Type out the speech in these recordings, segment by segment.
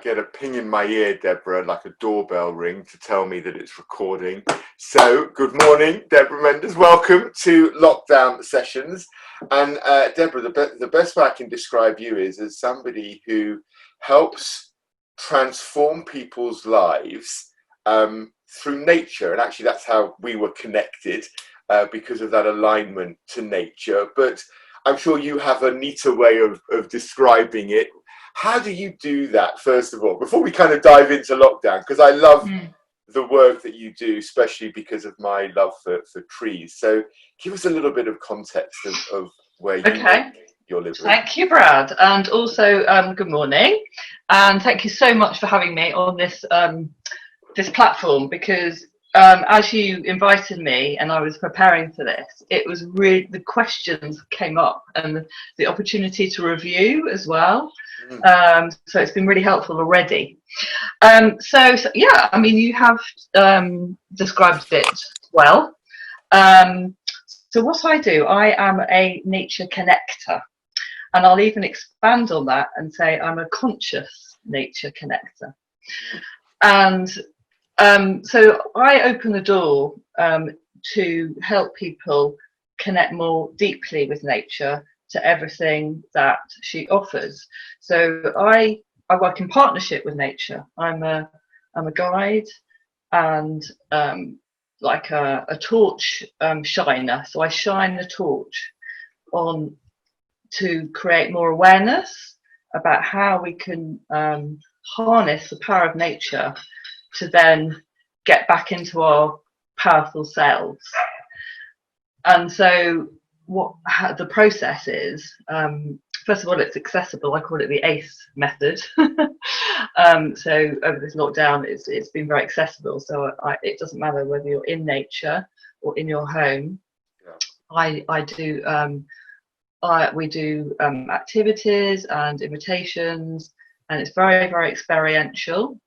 get a ping in my ear, Deborah, like a doorbell ring to tell me that it's recording. So, good morning, Deborah Mendes. Welcome to Lockdown Sessions. And Deborah, the best way I can describe you is as somebody who helps transform people's lives through nature. And actually, that's how we were connected, because of that alignment to nature. But I'm sure you have a neater way of describing it. How do you do that, first of all, before we kind of dive into lockdown? Because I love the work that you do, especially because of my love for trees. So give us a little bit of context of where you're living. Thank you, Brad. And also, good morning. And thank you so much for having me on this this platform, because as you invited me and I was preparing for this, it was really, the questions came up and the opportunity to review as well. So it's been really helpful already. So yeah, I mean, you have described it well. So what I do, I am a nature connector, and I'll even expand on that and say I'm a conscious nature connector. And so I open the door to help people connect more deeply with nature, to everything that she offers. So I work in partnership with nature. I'm a guide and like a torch shiner. So I shine a torch on to create more awareness about how we can harness the power of nature to then get back into our powerful selves. And so the process is, first of all, it's accessible. I call it the ACE method. So over this lockdown, it's been very accessible. So it doesn't matter whether you're in nature or in your home. We do activities and invitations, and it's very, very experiential.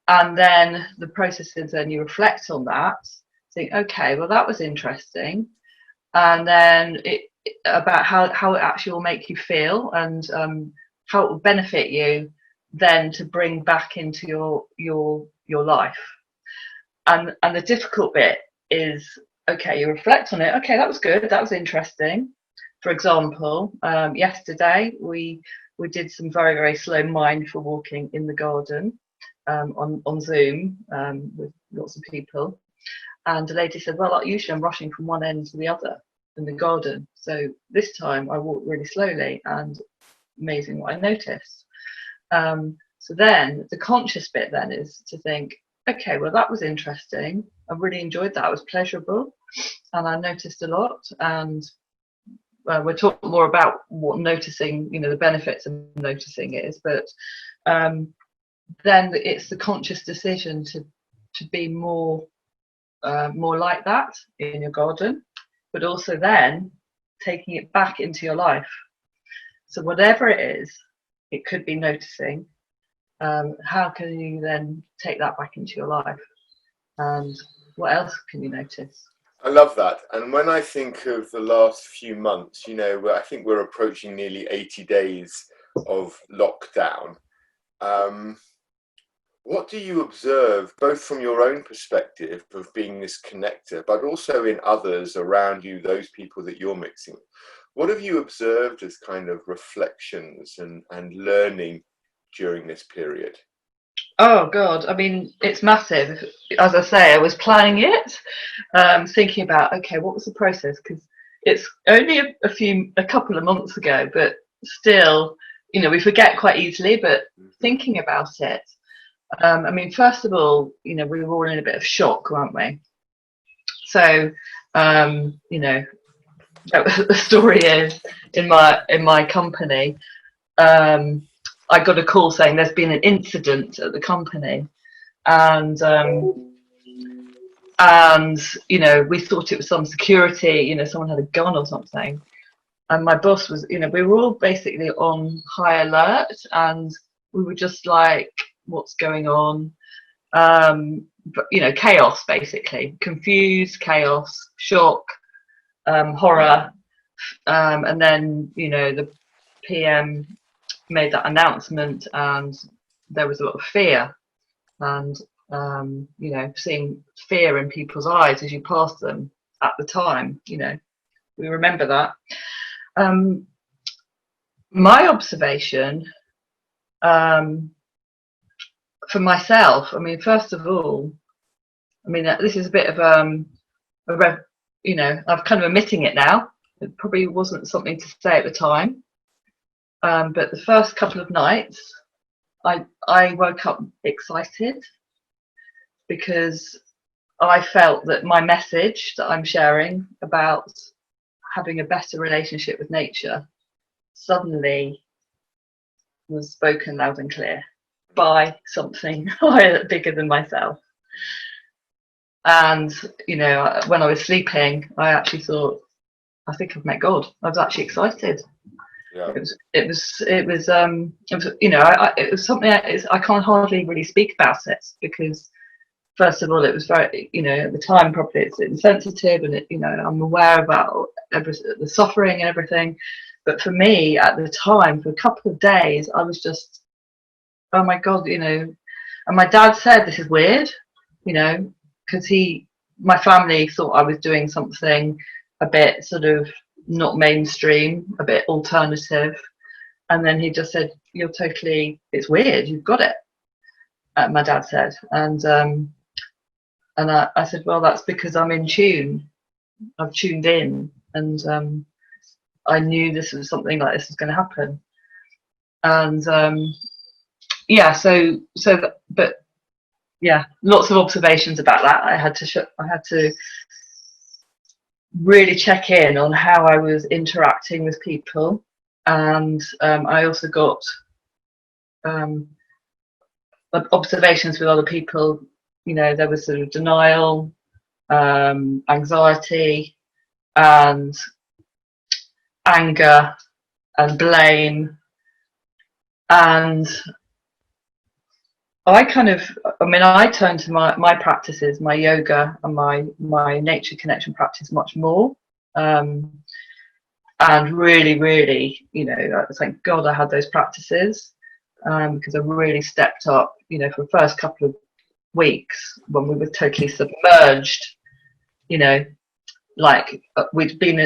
And then the process is then you reflect on that, think, okay, well, that was interesting. And then about how it actually will make you feel, and how it will benefit you then to bring back into your life. And the difficult bit is, okay, you reflect on it. Okay, that was good. That was interesting. For example, yesterday we did some very, very slow mindful walking in the garden on Zoom with lots of people. And the lady said, well, usually I'm rushing from one end to the other in the garden. So this time I walked really slowly, and amazing what I noticed. So then the conscious bit then is to think, okay, well, that was interesting. I really enjoyed that. It was pleasurable. And I noticed a lot. And we'll talk more about what noticing, the benefits of noticing is. But then it's the conscious decision to be more like that in your garden, but also then taking it back into your life. So whatever it is, it could be noticing. How can you then take that back into your life? And what else can you notice? I love that. And when I think of the last few months, I think we're approaching nearly 80 days of lockdown. What do you observe, both from your own perspective of being this connector, but also in others around you, those people that you're mixing with? What have you observed as kind of reflections and learning during this period? Oh God, I mean, it's massive. As I say, I was planning it, thinking about, okay, what was the process? Because it's only a couple of months ago, but still, we forget quite easily. But thinking about it, I mean, first of all, we were all in a bit of shock, weren't we? So, the story is in my company. I got a call saying there's been an incident at the company, and we thought it was some security, someone had a gun or something. And my boss was, we were all basically on high alert, and we were just like, what's going on? But chaos, basically, confused, chaos, shock, horror, and then the PM made that announcement, and there was a lot of fear, and seeing fear in people's eyes as you pass them at the time. We remember that. My observation, for myself, I mean, first of all, I mean, this is a bit of I'm kind of admitting it now. It probably wasn't something to say at the time, but the first couple of nights, I woke up excited because I felt that my message that I'm sharing about having a better relationship with nature suddenly was spoken loud and clear by something bigger than myself. And when I was sleeping, I actually thought, I think I've met God. I was actually excited. Yeah. It was something I can't hardly really speak about it, because first of all, it was very, at the time, probably it's insensitive, and I'm aware about the suffering and everything. But for me, at the time, for a couple of days, I was just, oh my God, And my dad said, this is weird, because my family thought I was doing something a bit sort of not mainstream, a bit alternative. And then he just said, it's weird, you've got it, my dad said. And I said, well, that's because I'm in tune. I've tuned in, and I knew this was something like this was going to happen. And lots of observations about that. I had to really check in on how I was interacting with people, and I also got observations with other people. There was sort of denial, anxiety, and anger, and blame, and I turned to my practices, my yoga and my nature connection practice much more, and really, really, thank God I had those practices, because I really stepped up, for the first couple of weeks when we were totally submerged, like we'd been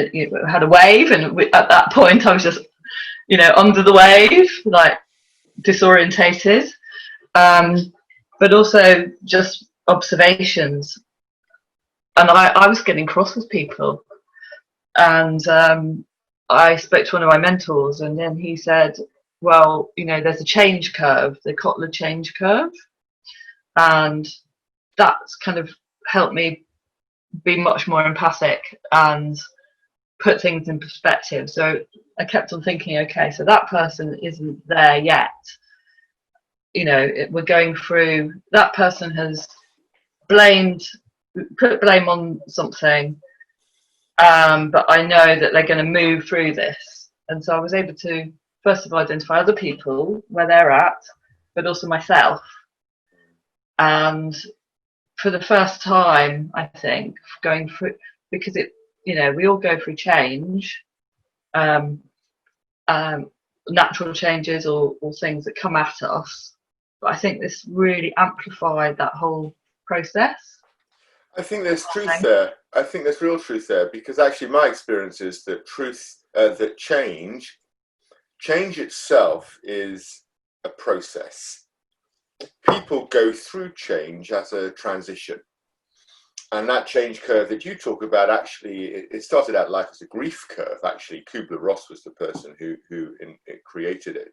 had a wave, and at that point I was just under the wave, like disorientated, but also just observations. And I was getting cross with people, and I spoke to one of my mentors, and then he said, well, there's a change curve, the Kotler change curve, and that's kind of helped me be much more empathic and put things in perspective. So I kept on thinking, okay, so that person isn't there yet. We're going through, that person has put blame on something, but I know that they're going to move through this. And so I was able to, first of all, identify other people, where they're at, but also myself. And for the first time, I think, going through, because we all go through change, natural changes or things that come at us. But I think this really amplified that whole process. I think there's truth there. I think there's real truth there, because actually my experience is that that change itself is a process. People go through change as a transition. And that change curve that you talk about, actually, it started out life as a grief curve. Actually, Kubler-Ross was the person who created it.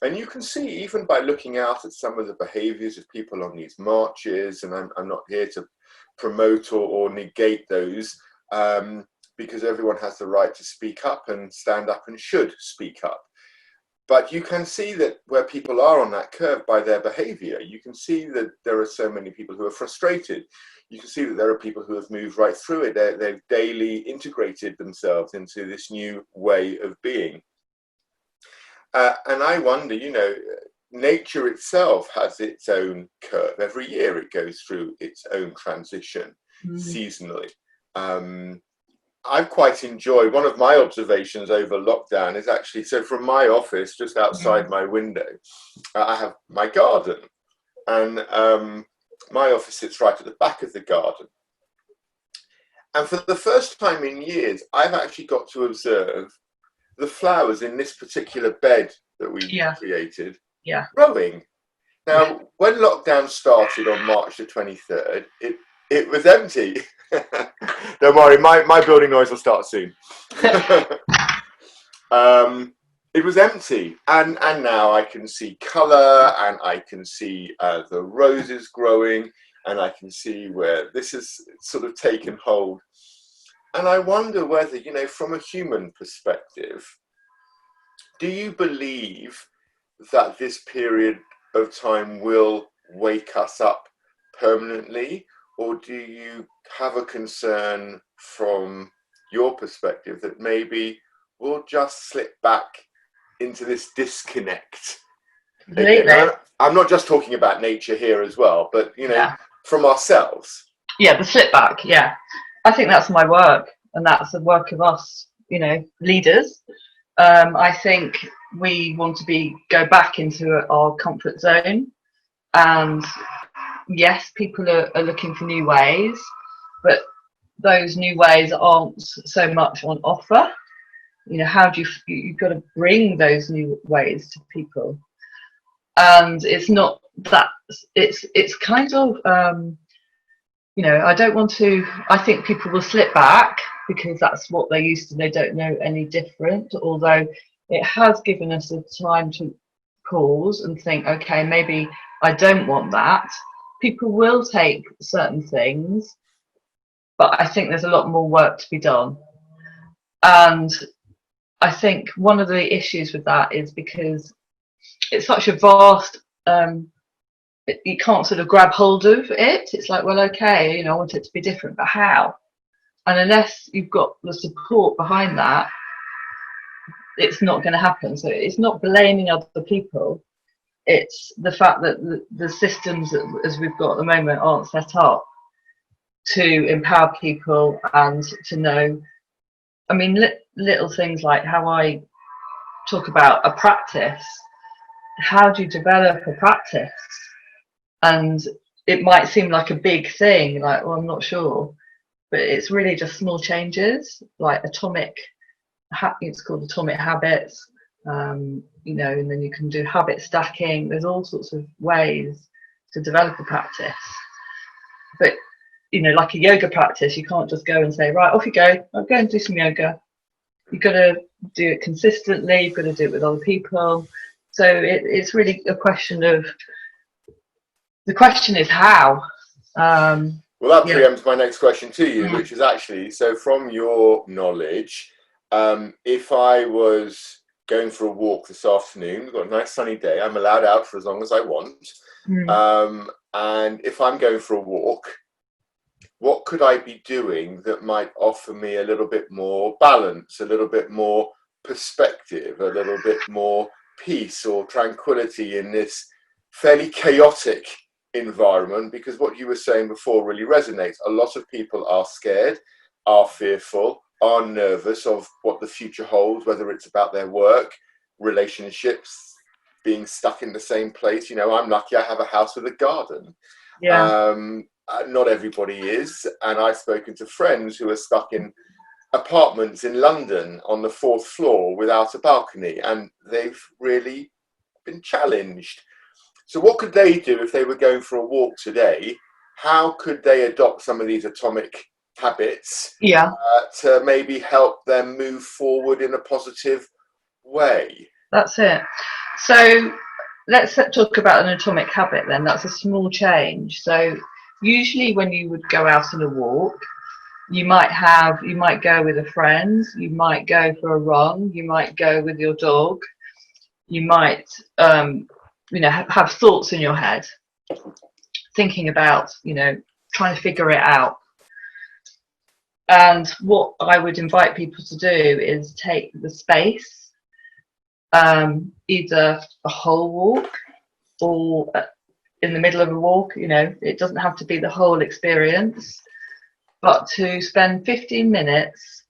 And you can see, even by looking out at some of the behaviors of people on these marches, and I'm not here to promote or negate those, because everyone has the right to speak up and stand up and should speak up. But you can see that where people are on that curve by their behavior, you can see that there are so many people who are frustrated. You can see that there are people who have moved right through it. They've daily integrated themselves into this new way of being. And I wonder, nature itself has its own curve. Every year it goes through its own transition, seasonally. I've quite enjoyed, one of my observations over lockdown is actually, so from my office, just outside my window, I have my garden. And my office sits right at the back of the garden. And for the first time in years, I've actually got to observe the flowers in this particular bed that we created growing. Now, when lockdown started on March the 23rd, it was empty. Don't worry, my building noise will start soon. It was empty, and now I can see colour, and I can see the roses growing, and I can see where this has sort of taken hold. And I wonder whether, you know, from a human perspective, do you believe that this period of time will wake us up permanently, or do you have a concern from your perspective that maybe we'll just slip back into this disconnect? Again, I'm not just talking about nature here as well, but, you know, from ourselves. Yeah, the slip back, I think that's my work, and that's the work of us, you know, leaders. I think we want to go back into our comfort zone, and yes, people are looking for new ways, but those new ways aren't so much on offer. You know, how do you've got to bring those new ways to people, and it's not that it's kind of you know, I don't want to. I think people will slip back because that's what they're used to. They don't know any different. Although it has given us a time to pause and think, okay, maybe I don't want that. People will take certain things, but I think there's a lot more work to be done. And I think one of the issues with that is because it's such a vast, you can't sort of grab hold of it. It's like, well, okay, you know, I want it to be different, but how? And unless you've got the support behind that, it's not going to happen. So it's not blaming other people. It's the fact that the systems as we've got at the moment aren't set up to empower people and to know. I mean, little things like how I talk about a practice. How do you develop a practice? And it might seem like a big thing, like, well, I'm not sure, but it's really just small changes, like it's called atomic habits, you know, and then you can do habit stacking. There's all sorts of ways to develop a practice. But, you know, like a yoga practice, you can't just go and say, right, off you go, I'll go and do some yoga. You've got to do it consistently, you've got to do it with other people. So it's really a question of, the question is how. Well, that preempts my next question to you, which is actually, so from your knowledge, if I was going for a walk this afternoon, we've got a nice sunny day, I'm allowed out for as long as I want, and if I'm going for a walk, what could I be doing that might offer me a little bit more balance, a little bit more perspective, a little bit more peace or tranquility in this fairly chaotic environment? Because what you were saying before really resonates. A lot of people are scared, are fearful, are nervous of what the future holds, whether it's about their work, relationships, being stuck in the same place. You know, I'm lucky I have a house with a garden. Not everybody is, and I've spoken to friends who are stuck in apartments in London on the 4th floor without a balcony, and they've really been challenged. So what could they do if they were going for a walk today? How could they adopt some of these atomic habits to maybe help them move forward in a positive way? That's it. So let's talk about an atomic habit then. That's a small change. So usually when you would go out on a walk, you might go with a friend, you might go for a run, you might go with your dog, you might you know, have thoughts in your head, thinking about, you know, trying to figure it out. And what I would invite people to do is take the space, either a whole walk or in the middle of a walk. You know, it doesn't have to be the whole experience, but to spend 15 minutes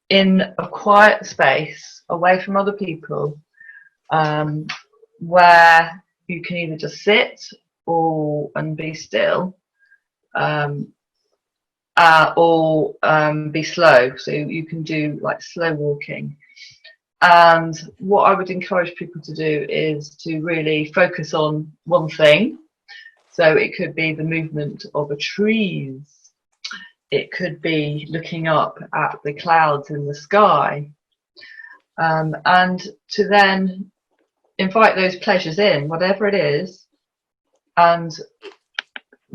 in a quiet space away from other people, where you can either just sit and be still, or be slow. So you can do like slow walking. And what I would encourage people to do is to really focus on one thing. So it could be the movement of a trees. It could be looking up at the clouds in the sky. And to then invite those pleasures in, whatever it is, and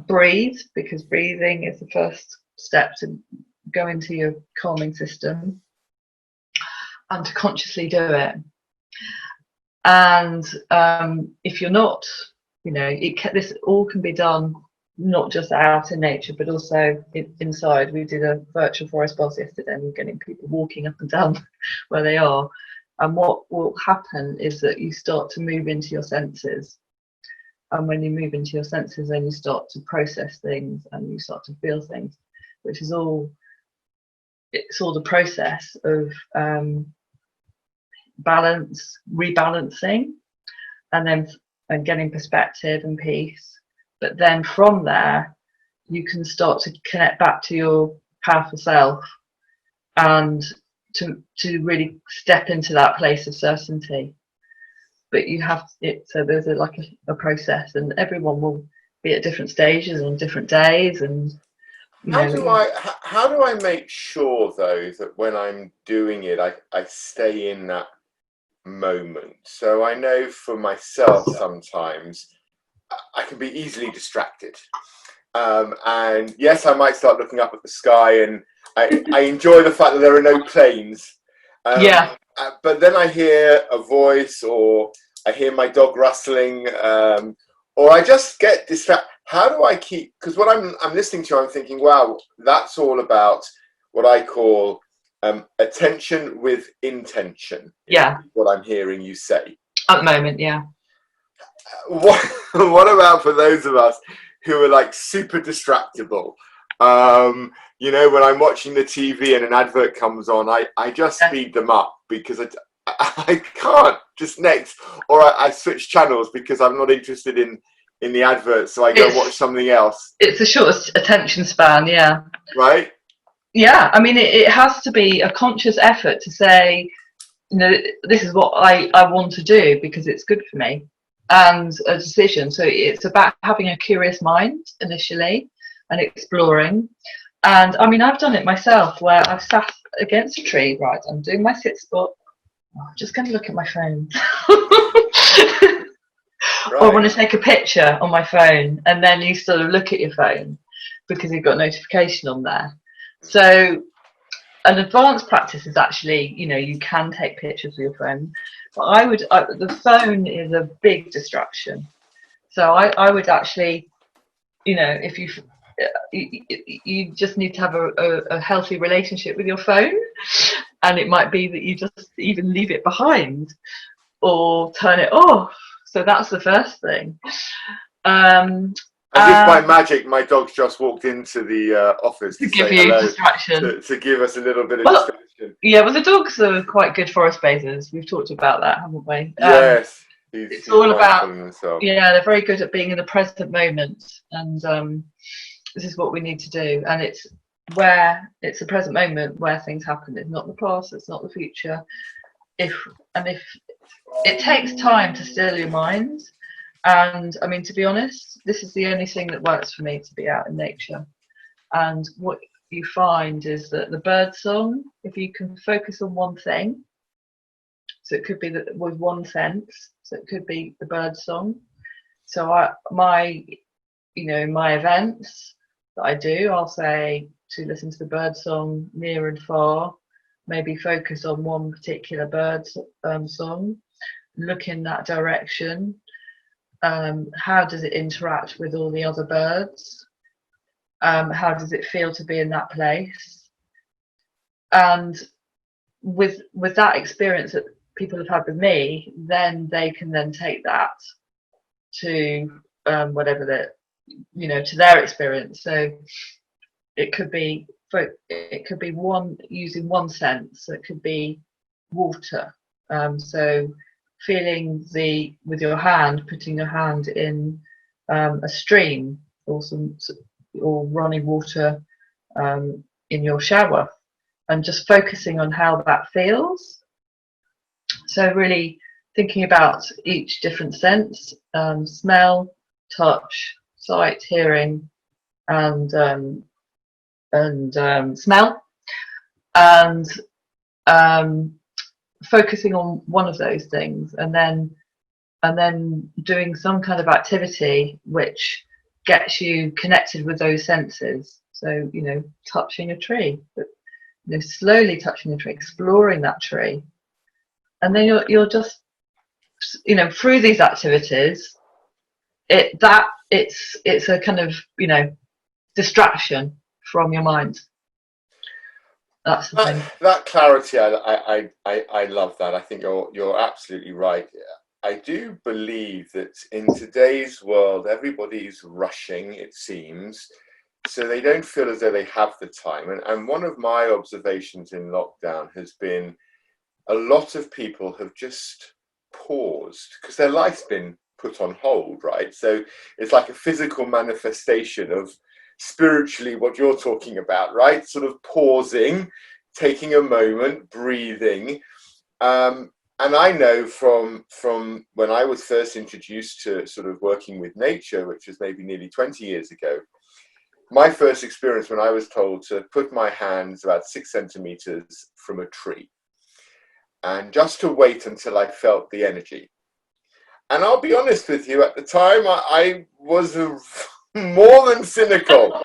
breathe, because breathing is the first step to go into your calming system, and to consciously do it. And if you're not, this all can be done not just out in nature, but also inside. We did a virtual forest bus yesterday, and we're getting people walking up and down where they are. And what will happen is that you start to move into your senses. And when you move into your senses, then you start to process things and you start to feel things, which is it's all the process of rebalancing, and getting perspective and peace. But then from there, you can start to connect back to your powerful self, and to really step into that place of certainty. But you have it, so there's a process, and everyone will be at different stages on different days. And how do I make sure though that when I'm doing it, I stay in that moment? So I know for myself sometimes I can be easily distracted, and yes, I might start looking up at the sky, and I enjoy the fact that there are no planes, but then I hear a voice, or I hear my dog rustling, or I just get distracted. How do I keep, because what I'm listening to, I'm thinking, wow, that's all about what I call attention with intention. Yeah. What I'm hearing you say. At the moment, yeah. What about for those of us who are like super distractible? When I'm watching the TV and an advert comes on, I just speed them up, because I can't just next, or I switch channels because I'm not interested in the advert, so I go watch something else. It's the shortest attention span, yeah. Right? Yeah, I mean, it has to be a conscious effort to say, this is what I want to do because it's good for me, and a decision. So it's about having a curious mind initially and exploring. And I mean, I've done it myself, where I've sat against a tree, right, I'm doing my sit spot, I'm just going to look at my phone. Right. Or I want to take a picture on my phone, and then you sort of look at your phone because you've got a notification on there. So an advanced practice is actually, you can take pictures with your phone, but the phone is a big distraction. So I would actually, if you just need to have a healthy relationship with your phone, and it might be that you just even leave it behind or turn it off. So that's the first thing. And if by magic my dog's just walked into the office to give you distraction, to give us a little bit of distraction. Yeah, well, the dogs are quite good forest basers. We've talked about that, haven't we? Yes. It's all about, they're very good at being in the present moment, and this is what we need to do. And it's the present moment where things happen. It's not the past, it's not the future. If it takes time to still your mind. And I mean, to be honest, this is the only thing that works for me, to be out in nature. And what you find is that the bird song, if you can focus on one thing, so it could be that with one sense, so it could be the bird song. So my events that I do, I'll say to listen to the bird song near and far, maybe focus on one particular bird song, look in that direction. How does it interact with all the other birds? How does it feel to be in that place? And with that experience that people have had with me, then they can then take that to whatever to their experience. So it could be it could be one using one sense. So it could be water. So feeling with your hand, putting your hand in a stream or running water in your shower, and just focusing on how that feels. So really thinking about each different sense: smell, touch, sight, hearing, and smell, and focusing on one of those things, and then doing some kind of activity which gets you connected with those senses. So, touching a tree, but slowly touching a tree, exploring that tree, and then you're just, through these activities, it's a kind of distraction from your mind. That's the thing. That clarity, I love that. I think you're absolutely right. I do believe that in today's world, everybody's rushing, it seems, so they don't feel as though they have the time. And one of my observations in lockdown has been a lot of people have just paused because their life's been put on hold, right? So it's like a physical manifestation of spiritually what you're talking about, right? Sort of pausing, taking a moment, breathing. And I know from when I was first introduced to sort of working with nature, which was maybe nearly 20 years ago, my first experience when I was told to put my hands about 6 centimeters from a tree and just to wait until I felt the energy. And I'll be honest with you, at the time, I was more than cynical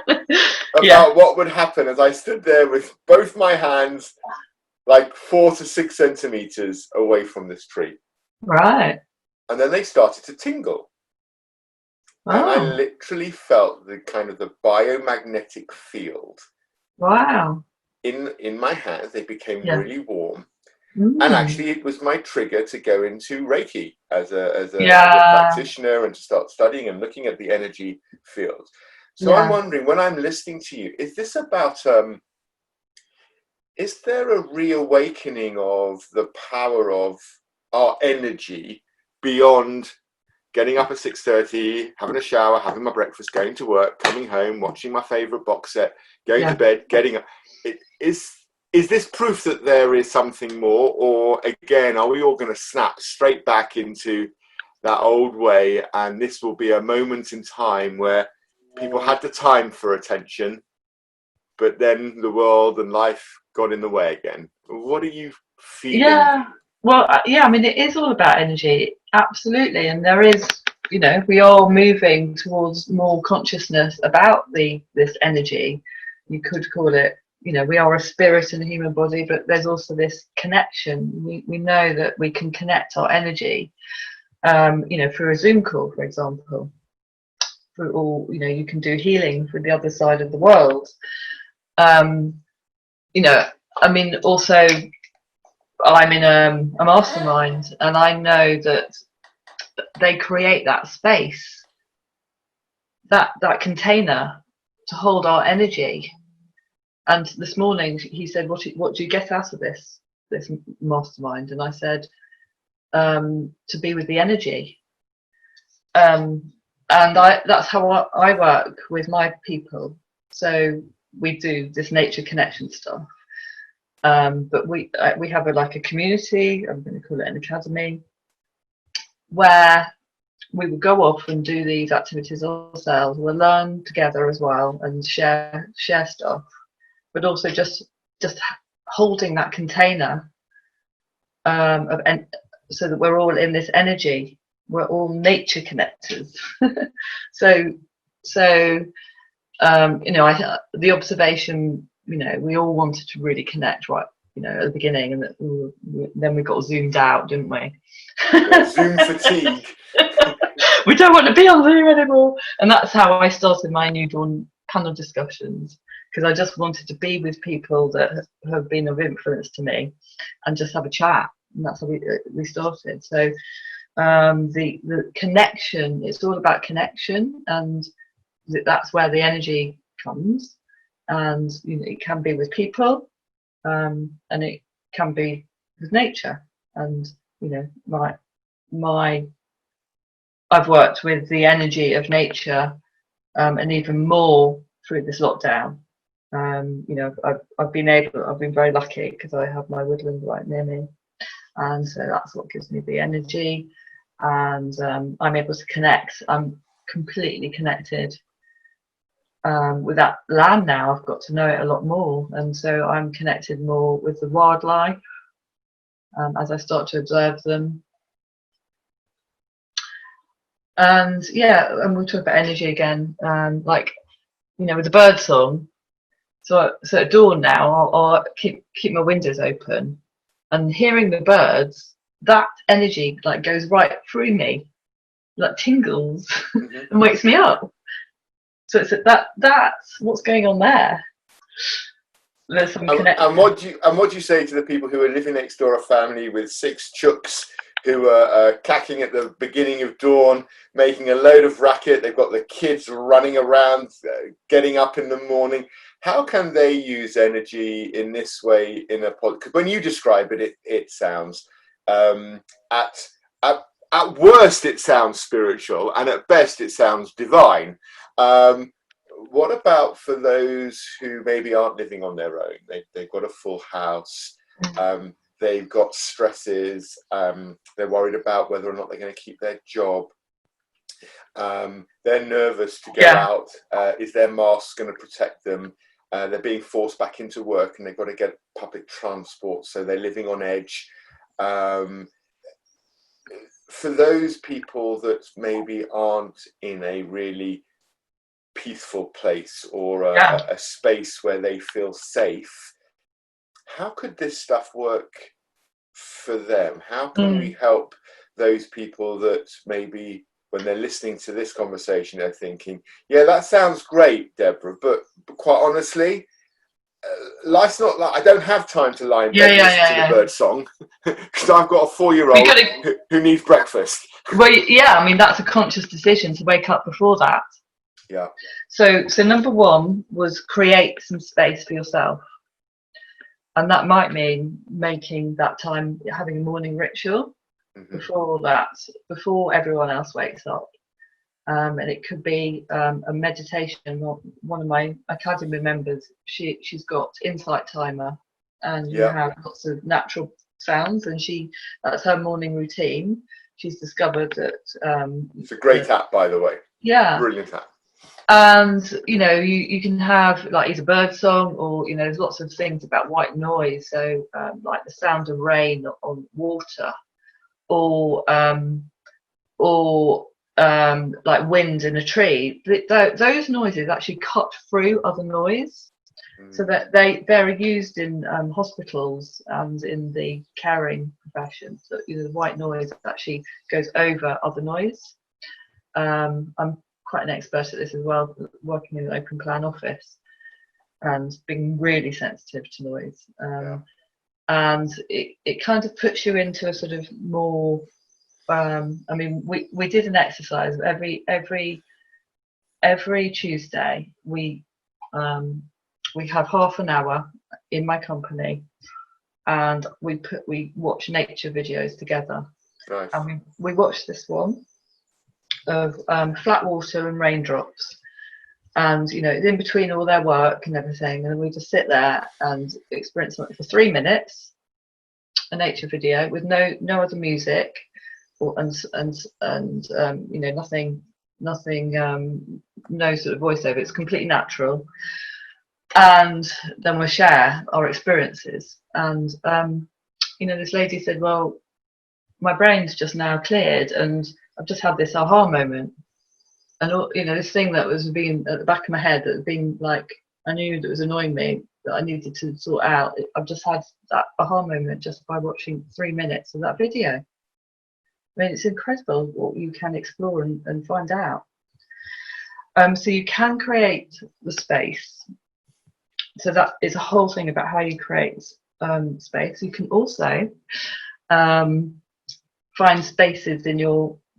about what would happen as I stood there with both my hands like 4 to 6 centimeters away from this tree. Right. And then they started to tingle. Oh. And I literally felt the kind of the biomagnetic field. Wow. In my hands, they became really warm. And actually, it was my trigger to go into Reiki as a practitioner and to start studying and looking at the energy field. So I'm wondering, when I'm listening to you, is this about, is there a reawakening of the power of our energy beyond getting up at 6:30, having a shower, having my breakfast, going to work, coming home, watching my favorite box set, going to bed, getting up? Is this proof that there is something more, or again, are we all going to snap straight back into that old way, and this will be a moment in time where people had the time for attention, but then the world and life got in the way again? What are you feeling? Yeah, well, I mean, it is all about energy, absolutely, and there is, we are moving towards more consciousness about this energy. You could call it, we are a spirit in a human body, but there's also this connection. We know that we can connect our energy, through a Zoom call, for example. Or you can do healing for the other side of the world. I mean, also, I'm in a mastermind, and I know that they create that space, that container to hold our energy. And this morning he said, what do you get out of this mastermind? And I said, to be with the energy. And that's how I work with my people. So we do this nature connection stuff. But we have a community, I'm going to call it an academy, where we will go off and do these activities ourselves. We'll learn together as well and share stuff, but also just holding that container so that we're all in this energy. We're all nature connectors. so the observation, we all wanted to really connect right, at the beginning, and then we got zoomed out, didn't we? Zoom fatigue. We don't want to be on Zoom anymore. And that's how I started my New Dawn panel discussions, because I just wanted to be with people that have been of influence to me and just have a chat. And that's how we started. So the connection, it's all about connection, and that's where the energy comes. and it can be with people, and it can be with nature. And my I've worked with the energy of nature, and even more through this lockdown. I've been very lucky because I have my woodland right near me, and so that's what gives me the energy, and I'm able to connect. I'm completely connected with that land now. I've got to know it a lot more, and so I'm connected more with the wildlife as I start to observe them. And we'll talk about energy again, with the bird song. So at dawn now, I'll keep my windows open, and hearing the birds, that energy goes right through me, tingles, and wakes me up. So that's what's going on there. There's some connection. And what do you say to the people who are living next door, a family with 6 chooks who are cacking at the beginning of dawn, making a load of racket? They've got the kids running around, getting up in the morning. How can they use energy in this way in a pod? Because when you describe it, it sounds at worst it sounds spiritual, and at best it sounds divine. What about for those who maybe aren't living on their own? They've got a full house. They've got stresses. They're worried about whether or not they're going to keep their job. They're nervous to go out. Is their mask going to protect them? They're being forced back into work, and they've got to get public transport, so they're living on edge. For those people that maybe aren't in a really peaceful place or a space where they feel safe, how could this stuff work for them? How can we help those people that maybe when they're listening to this conversation they're thinking, yeah, that sounds great, Deborah, but quite honestly, life's not like, I don't have time to lie in bed and listen to the bird song because I've got a 4-year-old who needs breakfast. Well, I mean, that's a conscious decision to wake up before that. Yeah. So number one was create some space for yourself. And that might mean making that time, having a morning ritual before everyone else wakes up. And it could be a meditation. One of my academy members, she's got insight timer, and you have lots of natural sounds, and that's her morning routine. She's discovered that it's a great app, by the way. Yeah, brilliant app. And you can have either bird song or there's lots of things about white noise, so like the sound of rain on water, or like wind in a tree. Those noises actually cut through other noise, so that they're used in hospitals and in the caring profession. So the white noise actually goes over other noise. I'm quite an expert at this as well, working in an open plan office and being really sensitive to noise. And it kind of puts you into a sort of more I mean, we did an exercise every Tuesday. We have half an hour in my company, and we watch nature videos together. Nice. And we watched this one of flat water and raindrops, and in between all their work and everything, and we just sit there and experience something for 3 minutes, a nature video with no other music, and nothing, no sort of voiceover. It's completely natural, and then we'll share our experiences. And this lady said, well, my brain's just now cleared, and I've just had this aha moment, and this thing that was being at the back of my head that had been I knew that was annoying me, that I needed to sort out. I've just had that aha moment just by watching 3 minutes of that video. I mean, it's incredible what you can explore and find out. So you can create the space. So that is a whole thing about how you create space. You can also find spaces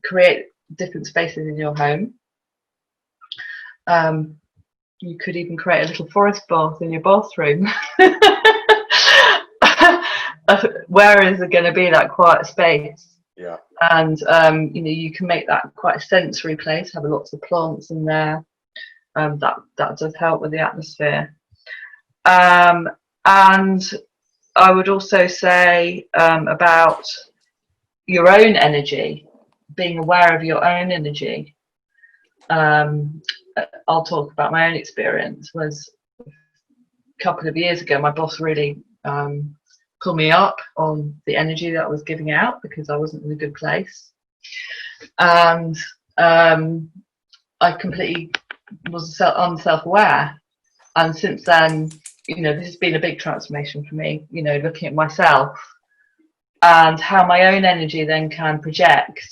create different spaces in your home. you could even create a little forest bath in your bathroom. Where is there going to be that quiet space? Yeah. And you can make that quite a sensory place, have lots of plants in there. That does help with the atmosphere. And I would also say about your own energy, being aware of your own energy. I'll talk about my own experience. Was a couple of years ago, my boss really pulled me up on the energy that I was giving out because I wasn't in a good place, and I completely was unself-aware. And since then, this has been a big transformation for me. Looking at myself and how my own energy then can project,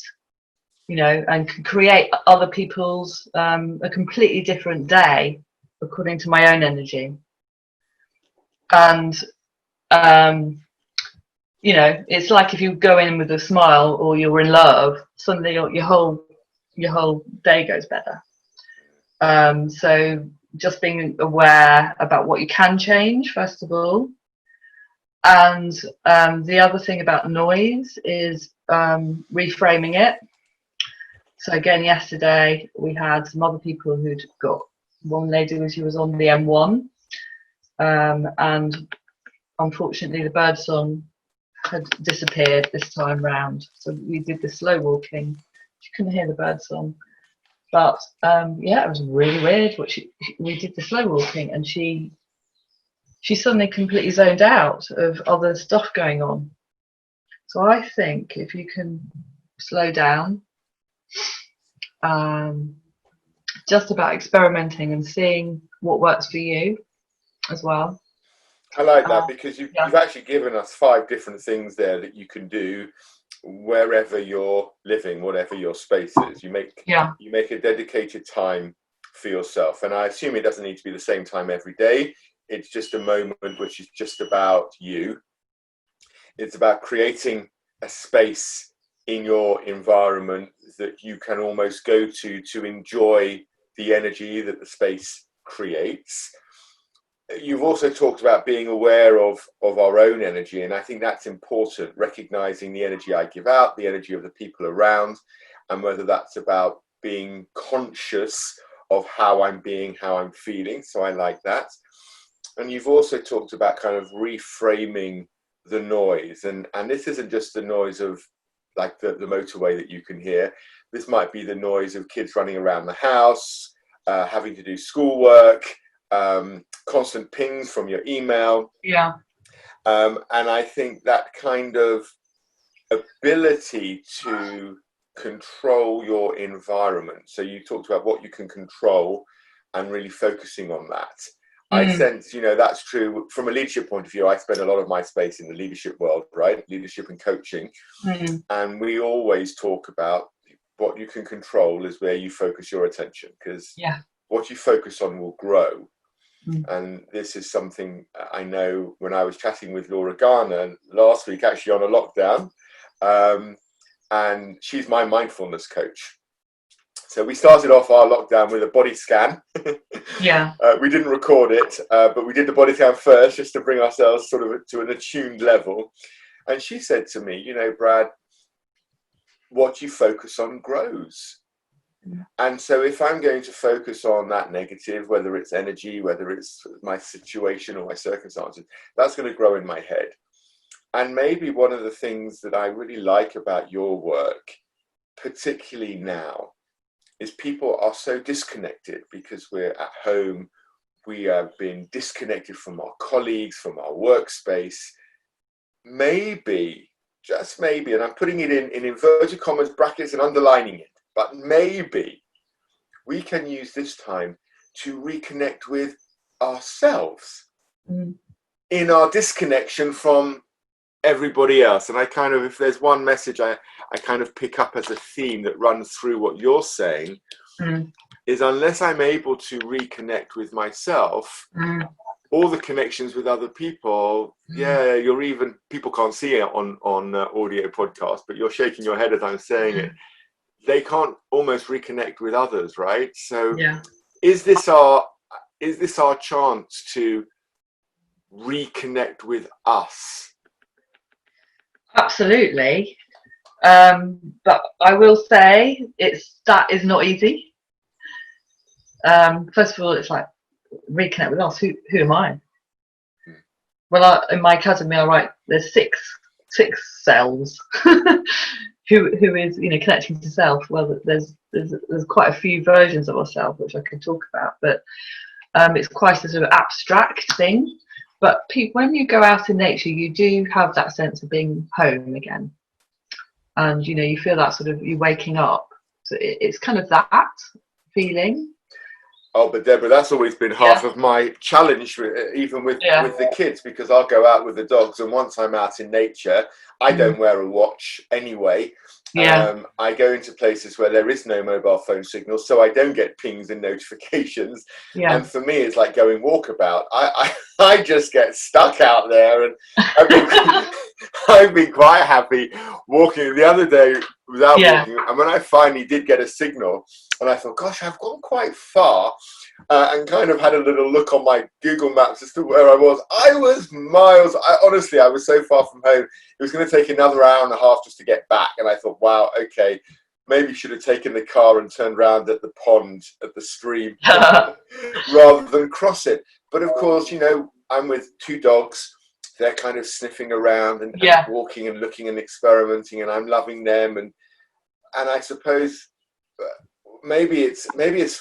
and can create other people's a completely different day according to my own energy. And it's like if you go in with a smile or you're in love, suddenly your whole day goes better. So just being aware about what you can change, first of all. And the other thing about noise is reframing it. So again, yesterday we had some other people who'd got, one lady, she was on the M1, and unfortunately the birdsong had disappeared this time round. So we did the slow walking. She couldn't hear the birdsong. But it was really weird. We did the slow walking, and she suddenly completely zoned out of other stuff going on. So I think if you can slow down, just about experimenting and seeing what works for you as well. I like that because you've actually given us 5 different things there that you can do wherever you're living, whatever your space is. You make a dedicated time for yourself, and I assume it doesn't need to be the same time every day. It's just a moment which is just about you. It's about creating a space in your environment that you can almost go to enjoy the energy that the space creates. You've also talked about being aware of our own energy, and I think that's important, recognizing the energy I give out, the energy of the people around, and whether that's about being conscious of how I'm being, how I'm feeling. So I like that. And you've also talked about kind of reframing the noise, and this isn't just the noise of like the motorway that you can hear. This might be the noise of kids running around the house, having to do schoolwork, constant pings from your email. And I think that kind of ability to control your environment. So you talked about what you can control and really focusing on that. I sense, that's true from a leadership point of view. I spend a lot of my space in the leadership world, right? Leadership and coaching. And we always talk about what you can control is where you focus your attention, because what you focus on will grow. And this is something I know when I was chatting with Laura Garner last week, actually on a lockdown, and she's my mindfulness coach. So we started off our lockdown with a body scan. We didn't record it, but we did the body scan first just to bring ourselves sort of to an attuned level. And she said to me, Brad, what you focus on grows. And so if I'm going to focus on that negative, whether it's energy, whether it's my situation or my circumstances, that's going to grow in my head. And maybe one of the things that I really like about your work, particularly now, is people are so disconnected because we're at home. We have been disconnected from our colleagues, from our workspace. Maybe, just maybe, and I'm putting it in inverted commas, brackets, and underlining it, but maybe we can use this time to reconnect with ourselves in our disconnection from everybody else. And I kind of, if there's one message I kind of pick up as a theme that runs through what you're saying, is unless I'm able to reconnect with myself, all the connections with other people, you're even, people can't see it on audio podcast, but you're shaking your head as I'm saying it. They can't almost reconnect with others, right? So is this is this our chance to reconnect with us? Absolutely. But I will say that is not easy. First of all, it's like reconnect with us. Who am I? Well, in my cousin me, I write there's six cells. who is connecting to self? Well, there's quite a few versions of ourselves which I could talk about, but it's quite a sort of abstract thing. But when you go out in nature, you do have that sense of being home again, and you feel that sort of you waking up. So it's kind of that feeling. Oh, but Deborah, that's always been half of my challenge, even with the kids, because I'll go out with the dogs, and once I'm out in nature, I don't wear a watch anyway. I go into places where there is no mobile phone signal, so I don't get pings and notifications. And for me, it's like going walkabout. I just get stuck out there, and I've been quite happy walking the other day without walking. And when I finally did get a signal, and I thought, gosh, I've gone quite far, and kind of had a little look on my Google Maps as to where I was. I was miles. Honestly, I was so far from home. It was going to take another hour and a half just to get back. And I thought, wow, okay, maybe should have taken the car and turned around at the pond, at the stream, rather than cross it. But of course, I'm with two dogs. They're kind of sniffing around and walking and looking and experimenting, and I'm loving them. And I suppose maybe it's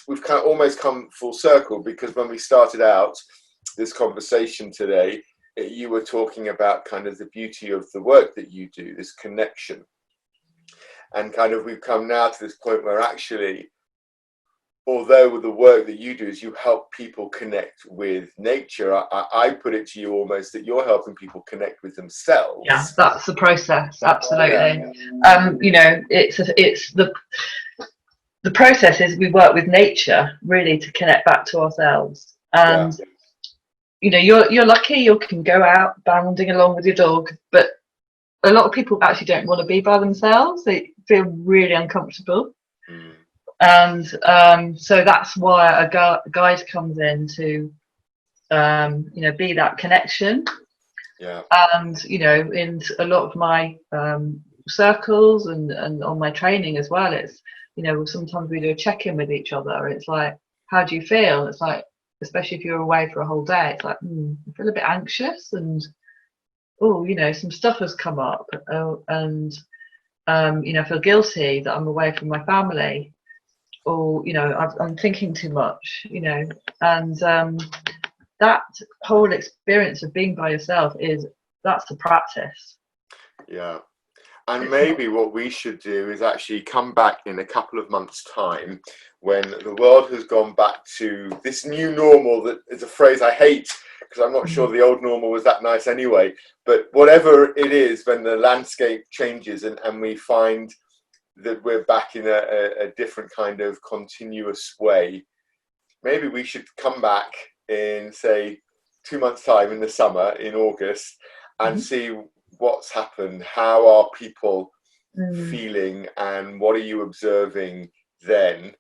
we've kind of almost come full circle, because when we started out this conversation today, you were talking about kind of the beauty of the work that you do, this connection, and kind of we've come now to this point where actually, although the work that you do is you help people connect with nature, I put it to you almost that you're helping people connect with themselves. Yeah, that's the process. Absolutely. It's the process is we work with nature really to connect back to ourselves. And you're lucky you can go out bounding along with your dog, but a lot of people actually don't want to be by themselves. They feel really uncomfortable. And so that's why a guide comes in to be that connection. And in a lot of my circles and on my training as well, it's sometimes we do a check-in with each other. It's like, how do you feel? It's like, especially if you're away for a whole day, it's like, I feel a bit anxious, and some stuff has come up, and I feel guilty that I'm away from my family, or I'm thinking too much, and that whole experience of being by yourself that's the practice. And maybe what we should do is actually come back in a couple of months' time, when the world has gone back to this new normal. That is a phrase I hate, because I'm not sure the old normal was that nice anyway. But whatever it is, when the landscape changes and we find that we're back in a different kind of continuous way, maybe we should come back in, say, 2 months' time in the summer, in August, and see what's happened. How are people feeling, and what are you observing then?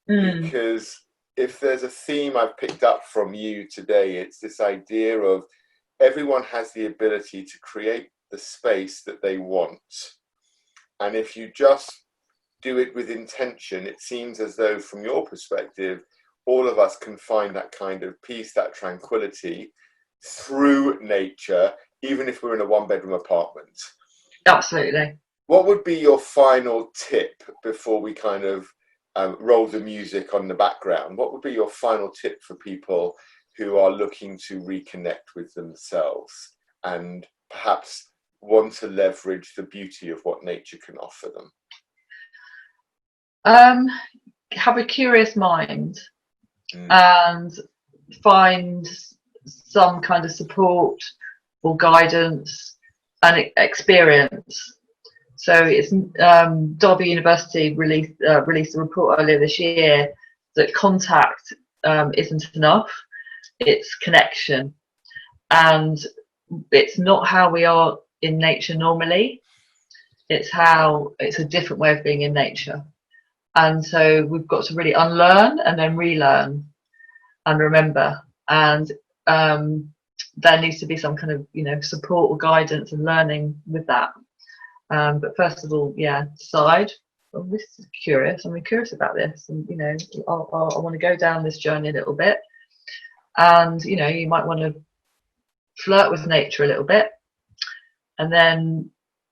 Because if there's a theme I've picked up from you today, it's this idea of everyone has the ability to create the space that they want, and if you just do it with intention, it seems as though from your perspective all of us can find that kind of peace, that tranquility through nature, even if we're in a one-bedroom apartment. Absolutely. What would be your final tip before we kind of roll the music on the background? What would be your final tip for people who are looking to reconnect with themselves and perhaps want to leverage the beauty of what nature can offer them? Have a curious mind and find some kind of support or guidance and experience. So it's Derby University released a report earlier this year that contact isn't enough. It's connection, and it's not how we are in nature normally. It's a different way of being in nature, and so we've got to really unlearn and then relearn. and remember. And there needs to be some kind of, support or guidance and learning with that. But first of all, decide. Well, this is curious. I'm curious about this, and I want to go down this journey a little bit. And you might want to flirt with nature a little bit, and then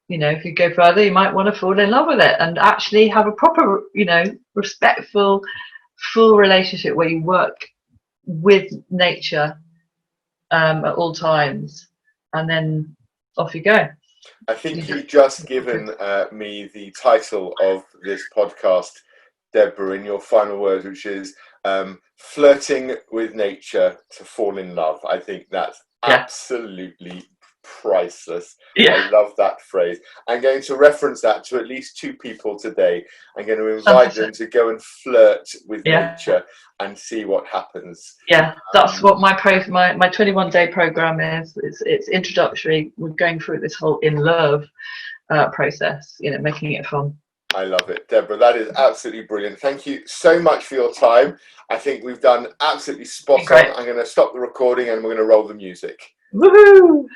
if you go further, you might want to fall in love with it and actually have a proper, respectful, full relationship where you work with nature at all times, and then off you go. I think you've just given me the title of this podcast, Deborah, in your final words, which is flirting with nature to fall in love. I think that's absolutely priceless. I love that phrase. I'm going to reference that to at least 2 people today. I'm going to invite them to go and flirt with nature and see what happens. That's what my 21-day program is. It's introductory. We're going through this whole in love process, making it fun. I love it, Deborah. That is absolutely brilliant. Thank you so much for your time. I think we've done absolutely spot on. I'm going to stop the recording and we're going to roll the music. Woohoo!